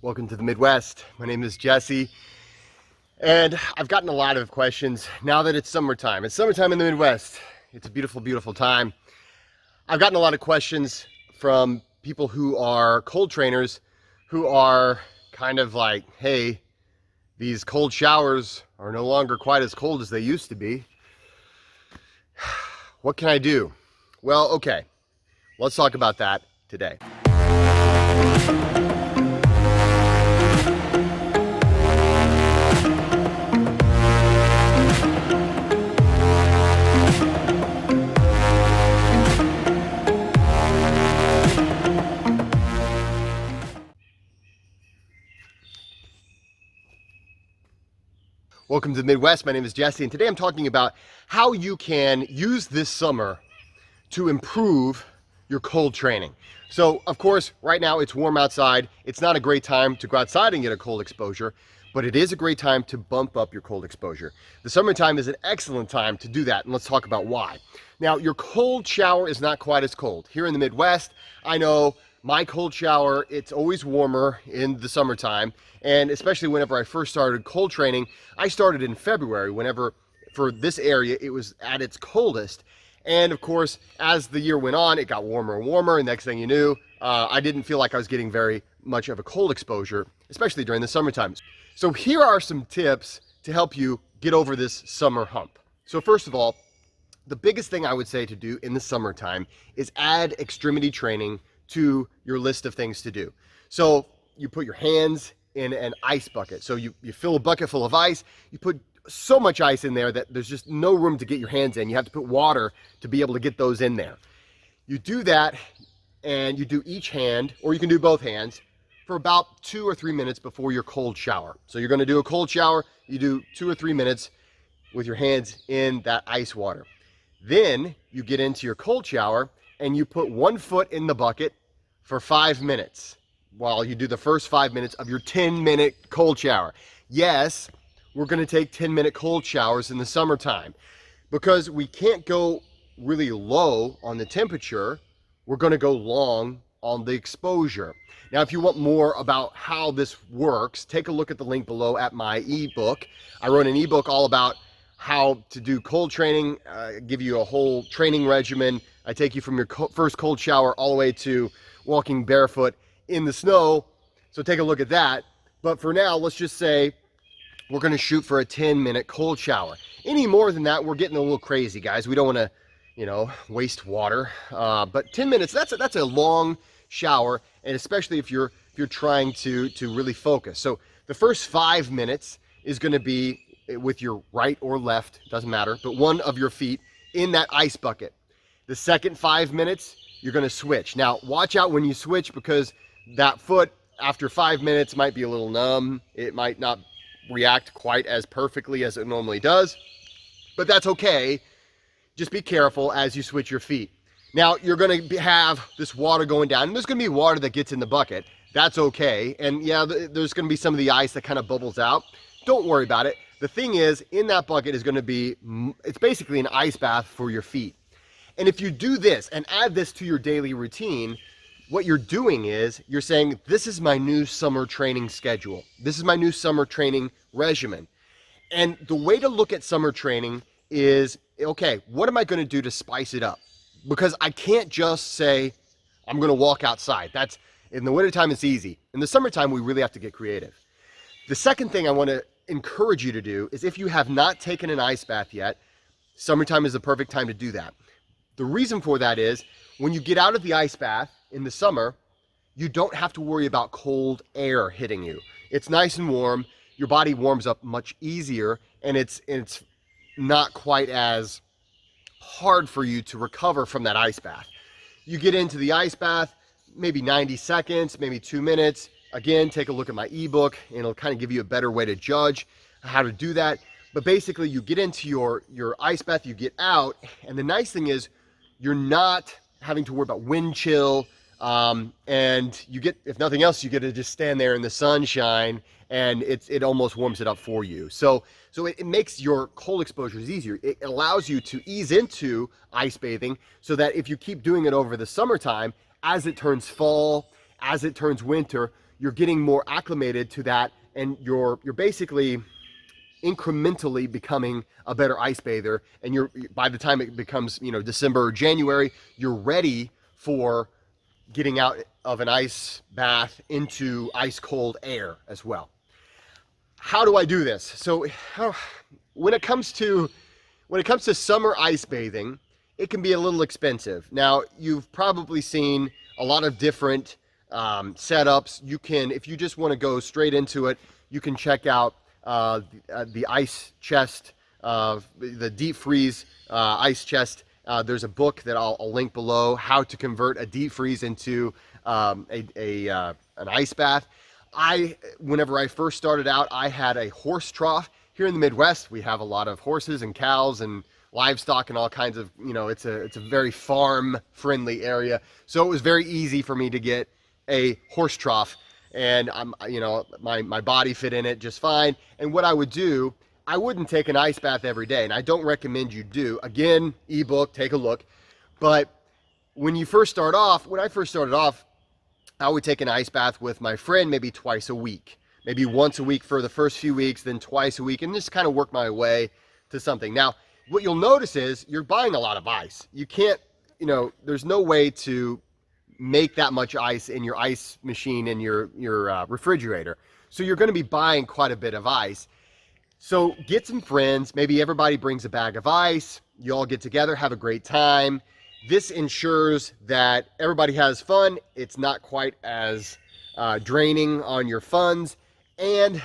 Welcome to the Midwest. My name is Jesse, and I've gotten a lot of questions now that it's summertime. It's summertime in the Midwest. It's a beautiful, beautiful time. I've gotten a lot of questions from people who are cold trainers who are kind of like, hey, these cold showers are no longer quite as cold as they used to be. What can I do? Well, okay, let's talk about that today. Welcome to the Midwest. My name is Jesse, and today I'm talking about how you can use this summer to improve your cold training. So, of course, right now it's warm outside. It's not a great time to go outside and get a cold exposure, but it is a great time to bump up your cold exposure. The summertime is an excellent time to do that, and let's talk about why. Now, your cold shower is not quite as cold. Here in the Midwest, I know my cold shower, it's always warmer in the summertime, and especially whenever I first started cold training, I started in February, whenever for this area it was at its coldest. And of course, as the year went on, it got warmer and warmer, and next thing you knew, I didn't feel like I was getting very much of a cold exposure, especially during the summertime. So here are some tips to help you get over this summer hump. So first of all, the biggest thing I would say to do in the summertime is add extremity training to your list of things to do. So you put your hands in an ice bucket. So you fill a bucket full of ice, you put so much ice in there that there's just no room to get your hands in. You have to put water to be able to get those in there. You do that, and you do each hand, or you can do both hands, for about 2 or 3 minutes before your cold shower. So you're gonna do a cold shower, you do 2 or 3 minutes with your hands in that ice water. Then you get into your cold shower and you put 1 foot in the bucket for 5 minutes while you do the first 5 minutes of your 10-minute cold shower. Yes, we're gonna take 10-minute cold showers in the summertime. Because we can't go really low on the temperature, we're gonna go long on the exposure. Now, if you want more about how this works, take a look at the link below at my ebook. I wrote an ebook all about how to do cold training, give you a whole training regimen. I take you from your first cold shower all the way to walking barefoot in the snow. So take a look at that. But for now, let's just say we're gonna shoot for a 10-minute cold shower. Any more than that, we're getting a little crazy, guys. We don't wanna, waste water. But 10 minutes, that's a long shower, and especially if you're trying to really focus. So the first 5 minutes is gonna be with your right or left, doesn't matter, but one of your feet in that ice bucket. The second 5 minutes, you're gonna switch. Now, watch out when you switch, because that foot, after 5 minutes, might be a little numb. It might not react quite as perfectly as it normally does, but that's okay. Just be careful as you switch your feet. Now, you're gonna have this water going down, and there's gonna be water that gets in the bucket. That's okay. And yeah, there's gonna be some of the ice that kind of bubbles out. Don't worry about it. The thing is, in that bucket is gonna be, it's basically an ice bath for your feet. And if you do this and add this to your daily routine, what you're doing is you're saying, this is my new summer training schedule. This is my new summer training regimen. And the way to look at summer training is, okay, what am I going to do to spice it up? Because I can't just say, I'm going to walk outside. That's, in the wintertime, it's easy. In the summertime, we really have to get creative. The second thing I want to encourage you to do is, if you have not taken an ice bath yet, summertime is the perfect time to do that. The reason for that is, when you get out of the ice bath in the summer, you don't have to worry about cold air hitting you. It's nice and warm. Your body warms up much easier, and it's not quite as hard for you to recover from that ice bath. You get into the ice bath, maybe 90 seconds, maybe 2 minutes. Again, take a look at my ebook, and it'll kind of give you a better way to judge how to do that. But basically, you get into your ice bath, you get out, and the nice thing is, you're not having to worry about wind chill, and you get, if nothing else, you get to just stand there in the sunshine, and it almost warms it up for you. So it makes your cold exposures easier. It allows you to ease into ice bathing, so that if you keep doing it over the summertime, as it turns fall, as it turns winter, you're getting more acclimated to that, and you're basically incrementally becoming a better ice bather. And you're, by the time it becomes, December or January, you're ready for getting out of an ice bath into ice cold air as well. How do I do this? So when it comes to summer ice bathing, it can be a little expensive. Now, you've probably seen a lot of different setups. You can, if you just want to go straight into it, you can check out the ice chest, the deep freeze ice chest. There's a book that I'll link below, how to convert a deep freeze into an ice bath. Whenever I first started out, I had a horse trough. Here in the Midwest, we have a lot of horses and cows and livestock and all kinds of, it's a very farm friendly area. So it was very easy for me to get a horse trough, and my body fit in it just fine. And what I would do, I wouldn't take an ice bath every day, and I don't recommend you do. Again, ebook, take a look. But when I first started off, I would take an ice bath with my friend maybe twice a week, maybe once a week for the first few weeks, then twice a week, and just kind of work my way to something. Now, what you'll notice is you're buying a lot of ice. You can't, there's no way to make that much ice in your ice machine in your refrigerator. So you're going to be buying quite a bit of ice. So get some friends, maybe everybody brings a bag of ice, you all get together, have a great time. This ensures that everybody has fun. It's not quite as draining on your funds, and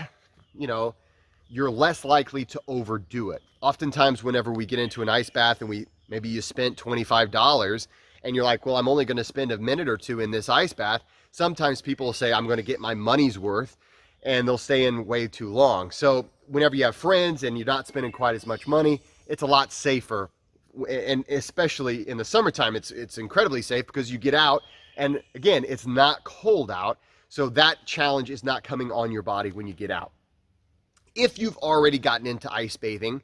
you're less likely to overdo it. Oftentimes, whenever we get into an ice bath and maybe you spent $25 and you're like, well, I'm only going to spend a minute or two in this ice bath. Sometimes people will say, I'm going to get my money's worth, and they'll stay in way too long. So whenever you have friends and you're not spending quite as much money, it's a lot safer. And especially in the summertime, it's incredibly safe because you get out, and again, it's not cold out. So that challenge is not coming on your body when you get out. If you've already gotten into ice bathing,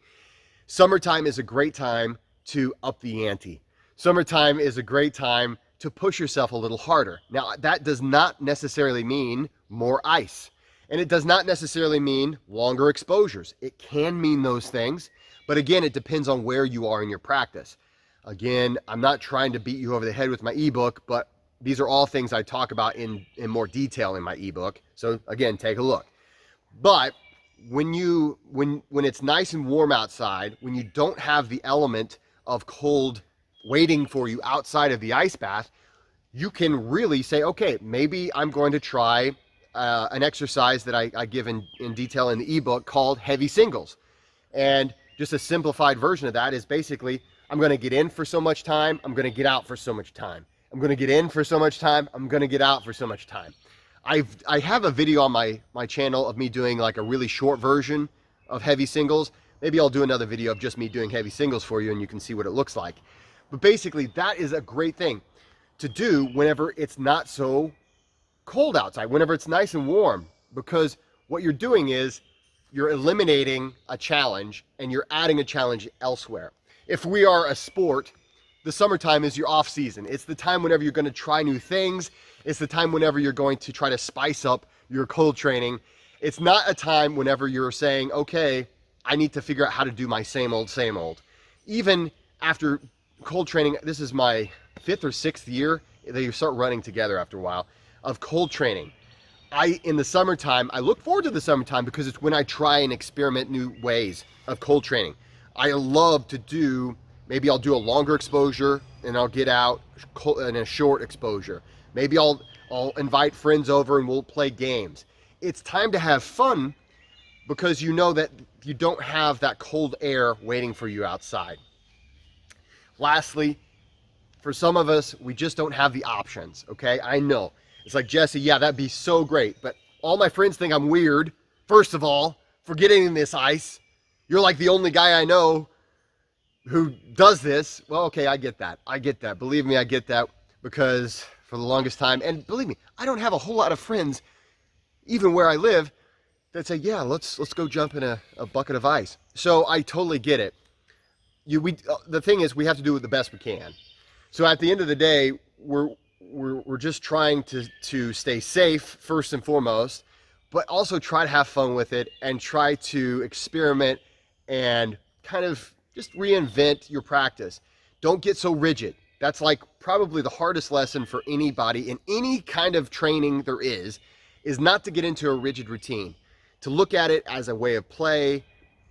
summertime is a great time to up the ante. Summertime is a great time to push yourself a little harder. Now, that does not necessarily mean more ice, and it does not necessarily mean longer exposures. It can mean those things, but again, it depends on where you are in your practice. Again, I'm not trying to beat you over the head with my ebook, but these are all things I talk about in more detail in my ebook. So again, take a look. But when it's nice and warm outside, when you don't have the element of cold waiting for you outside of the ice bath, you can really say, okay, maybe I'm going to try an exercise that I give in detail in the ebook called heavy singles. And just a simplified version of that is basically, I'm going to get in for so much time, I'm going to get out for so much time. I'm going to get in for so much time, I'm going to get out for so much time. I have a video on my channel of me doing like a really short version of heavy singles. Maybe I'll do another video of just me doing heavy singles for you and you can see what it looks like. But basically, that is a great thing to do whenever it's not so cold outside, whenever it's nice and warm, because what you're doing is you're eliminating a challenge and you're adding a challenge elsewhere. If we are a sport, the summertime is your off season. It's the time whenever you're going to try new things. It's the time whenever you're going to try to spice up your cold training. It's not a time whenever you're saying, okay, I need to figure out how to do my same old, same old. Even after cold training, this is my 5th or 6th year, they start running together after a while, of cold training. In the summertime, I look forward to the summertime because it's when I try and experiment new ways of cold training. I love to do, maybe I'll do a longer exposure and I'll get out in a short exposure. Maybe I'll invite friends over and we'll play games. It's time to have fun because you know that you don't have that cold air waiting for you outside. Lastly, for some of us, we just don't have the options, okay? I know. It's like, Jesse, yeah, that'd be so great, but all my friends think I'm weird, first of all, for getting in this ice. You're like the only guy I know who does this. Well, okay, I get that. Believe me, I get that, because for the longest time, and believe me, I don't have a whole lot of friends, even where I live, that say, yeah, let's go jump in a bucket of ice. So I totally get it. The thing is, we have to do the best we can. So at the end of the day, we're just trying to stay safe first and foremost, but also try to have fun with it and try to experiment and kind of just reinvent your practice. Don't get so rigid. That's like probably the hardest lesson for anybody in any kind of training there is not to get into a rigid routine, to look at it as a way of play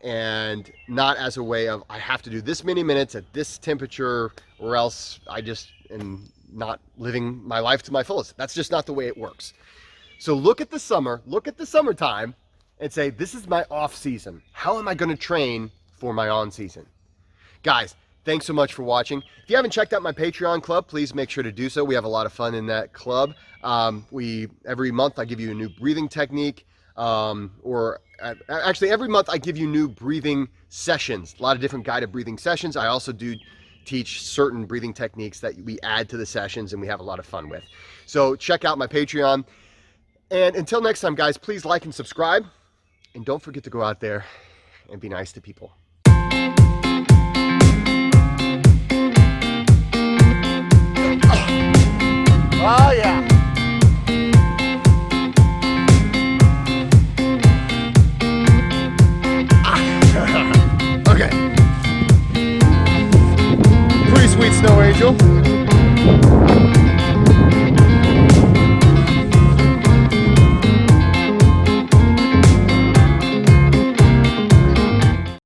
and not as a way of I have to do this many minutes at this temperature or else I just am not living my life to my fullest. That's just not the way it works. So look at the summer, look at the summertime and say, this is my off season. How am I going to train for my on season? Guys, thanks so much for watching. If you haven't checked out my Patreon club, please make sure to do so. We have a lot of fun in that club. Every month I give you a new breathing technique, actually every month I give you new breathing sessions, a lot of different guided breathing sessions. I also do teach certain breathing techniques that we add to the sessions and we have a lot of fun with. So check out my Patreon. And until next time, guys, please like and subscribe. And don't forget to go out there and be nice to people.